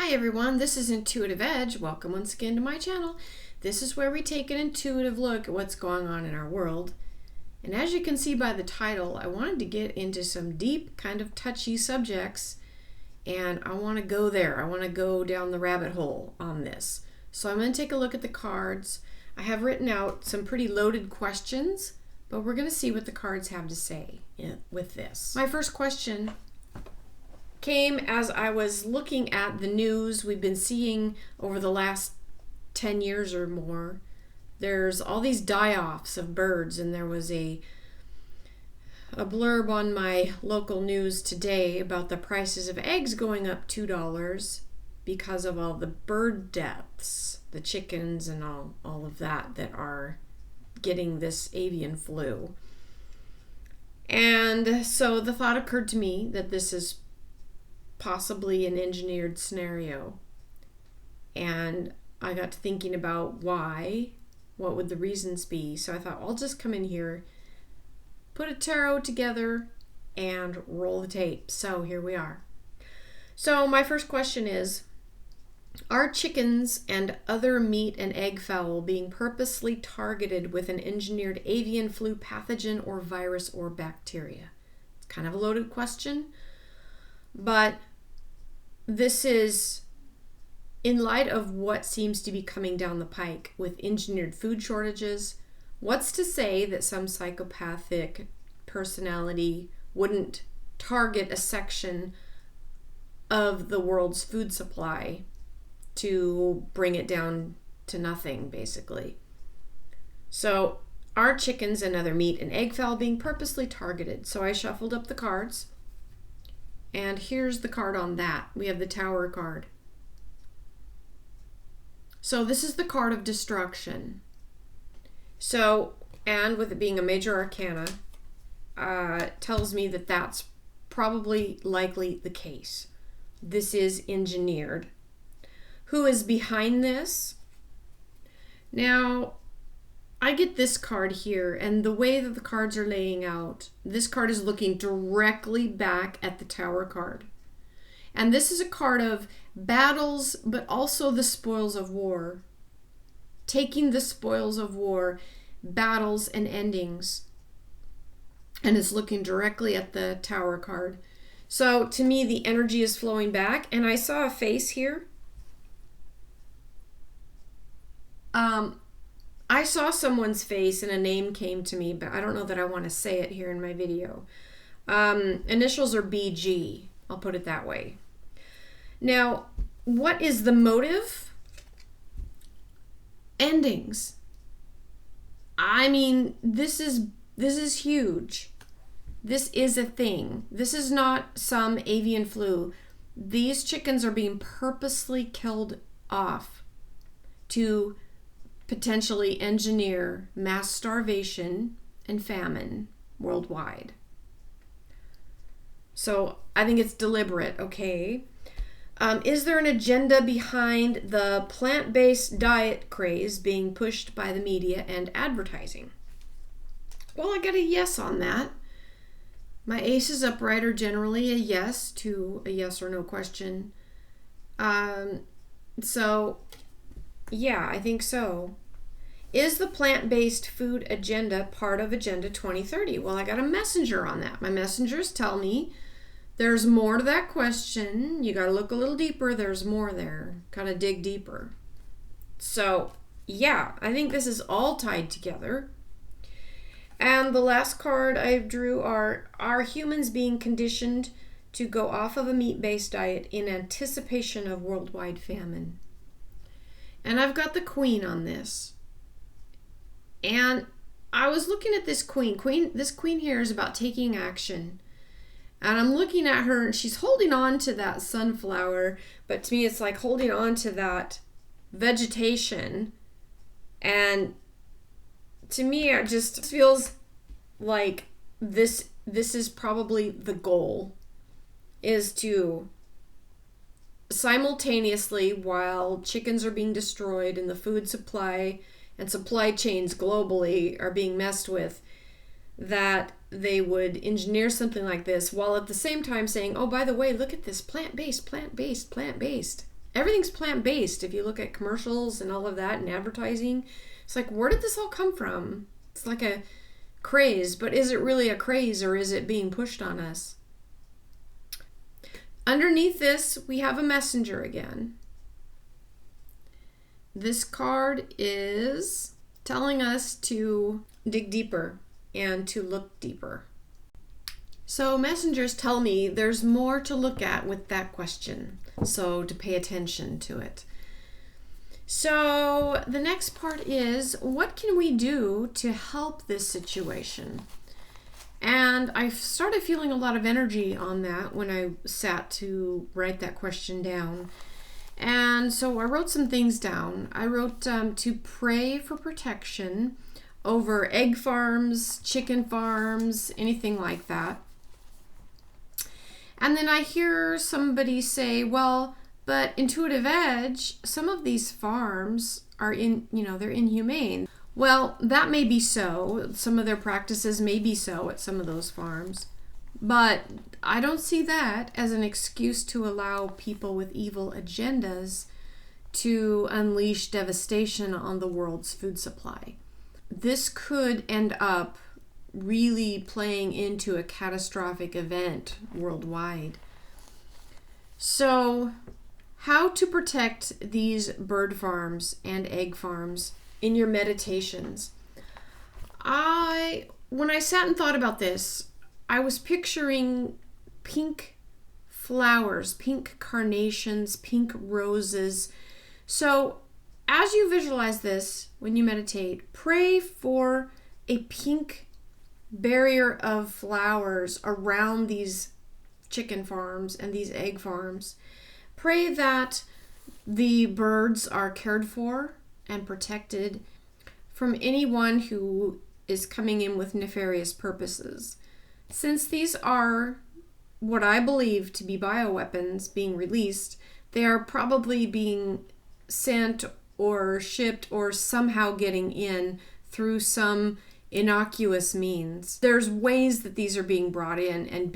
Hi everyone, this is Intuitive Edge. Welcome once again to my channel. This is where we take an intuitive look at what's going on in our world. And as you can see by the title, I wanted to get into some deep, kind of touchy subjects, and I want to go there. I want to go down the rabbit hole on this. So I'm going to take a look at the cards. I have written out some pretty loaded questions, but we're going to see what the cards have to say with this. My first question came as I was looking at the news we've been seeing over the last 10 years or more. There's all these die-offs of birds, and there was a blurb on my local news today about the prices of eggs going up $2 because of all the bird deaths, the chickens and all of that are getting this avian flu. And so the thought occurred to me that this is possibly an engineered scenario. And I got to thinking about why, what would the reasons be. So I thought, I'll just come in here, put a tarot together, and roll the tape. So here we are. So my first question is, are chickens and other meat and egg fowl being purposely targeted with an engineered avian flu pathogen or virus or bacteria? It's kind of a loaded question, but this is in light of what seems to be coming down the pike with engineered food shortages. What's to say that some psychopathic personality wouldn't target a section of the world's food supply to bring it down to nothing, basically? So, are chickens and other meat and egg fowl being purposely targeted? So I shuffled up the cards, and here's the card on that. We have the Tower card. So this is the card of destruction. So, and with it being a major arcana, tells me that that's probably likely the case. This is engineered. Who is behind this? Now, I get this card here, and the way that the cards are laying out, this card is looking directly back at the Tower card. And this is a card of battles, but also the spoils of war. Taking the spoils of war, battles and endings. And it's looking directly at the Tower card. So to me, the energy is flowing back, and I saw a face here. I saw someone's face and a name came to me, but I don't know that I want to say it here in my video. Initials are BG. I'll put it that way. Now, what is the motive? Endings. I mean, this is huge. This is a thing. This is not some avian flu. These chickens are being purposely killed off to potentially engineer mass starvation and famine worldwide. So I think it's deliberate, okay? Is there an agenda behind the plant-based diet craze being pushed by the media and advertising? Well, I got a yes on that. My aces upright are generally a yes to a yes or no question. So, yeah, I think so. Is the plant-based food agenda part of Agenda 2030? Well, I got a messenger on that. My messengers tell me there's more to that question. You got to look a little deeper. There's more there. Got to dig deeper. So, yeah, I think this is all tied together. And the last card I drew are humans being conditioned to go off of a meat-based diet in anticipation of worldwide famine? And I've got the Queen on this. And I was looking at this queen. This queen here is about taking action. And I'm looking at her, and she's holding on to that sunflower, but to me it's like holding on to that vegetation. And to me it just feels like this is probably the goal, is to simultaneously, while chickens are being destroyed and the food supply and supply chains globally are being messed with, that they would engineer something like this while at the same time saying, oh, by the way, look at this, plant-based. everything's plant-based. If you look at commercials and all of that and advertising, it's like, where did this all come from? It's like a craze, but is it really a craze, or is it being pushed on us? Underneath this, we have a messenger again. This card is telling us to dig deeper and to look deeper. So messengers tell me there's more to look at with that question, so to pay attention to it. So the next part is, what can we do to help this situation? And I started feeling a lot of energy on that when I sat to write that question down. And so I wrote some things down. I wrote to pray for protection over egg farms, chicken farms, anything like that. And then I hear somebody say, well, but IntuitiveEdge, some of these farms are they're inhumane. Well, that may be so. Some of their practices may be so at some of those farms. But I don't see that as an excuse to allow people with evil agendas to unleash devastation on the world's food supply. This could end up really playing into a catastrophic event worldwide. So, how to protect these bird farms and egg farms in your meditations. When I sat and thought about this, I was picturing pink flowers, pink carnations, pink roses. So as you visualize this, when you meditate, pray for a pink barrier of flowers around these chicken farms and these egg farms. Pray that the birds are cared for and protected from anyone who is coming in with nefarious purposes. Since these are what I believe to be bioweapons being released, they are probably being sent or shipped or somehow getting in through some innocuous means. There's ways that these are being brought in and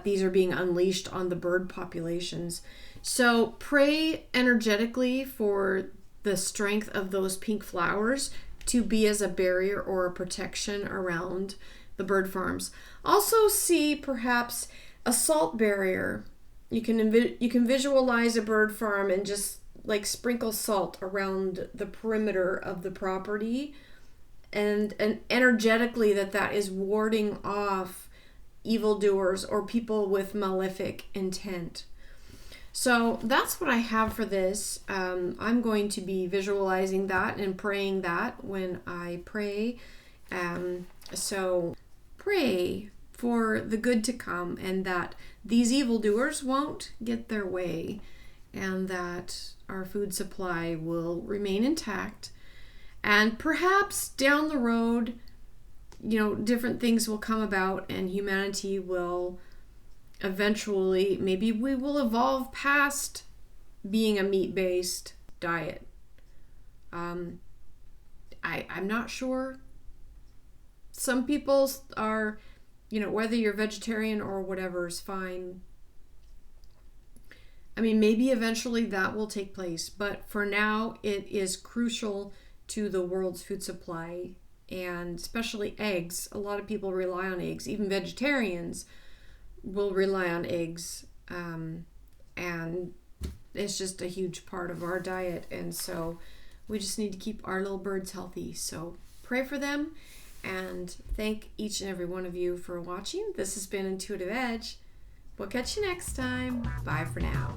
these are being unleashed on the bird populations. So pray energetically for the strength of those pink flowers to be as a barrier or a protection around the bird farms. Also see perhaps a salt barrier. You can visualize a bird farm and just like sprinkle salt around the perimeter of the property, and energetically that is warding off evildoers or people with malefic intent. So that's what I have for this. I'm going to be visualizing that and praying that when I pray. So pray for the good to come, and that these evildoers won't get their way, and that our food supply will remain intact. And perhaps down the road, different things will come about, and humanity will eventually, maybe we will evolve past being a meat-based diet. I'm not sure. Some people are, whether you're vegetarian or whatever is fine. I mean, maybe eventually that will take place, but for now it is crucial to the world's food supply, and especially eggs. A lot of people rely on eggs. Even vegetarians will rely on eggs, and it's just a huge part of our diet, and so we just need to keep our little birds healthy. So pray for them, and thank each and every one of you for watching. This has been Intuitive Edge. We'll catch you next time. Bye for now.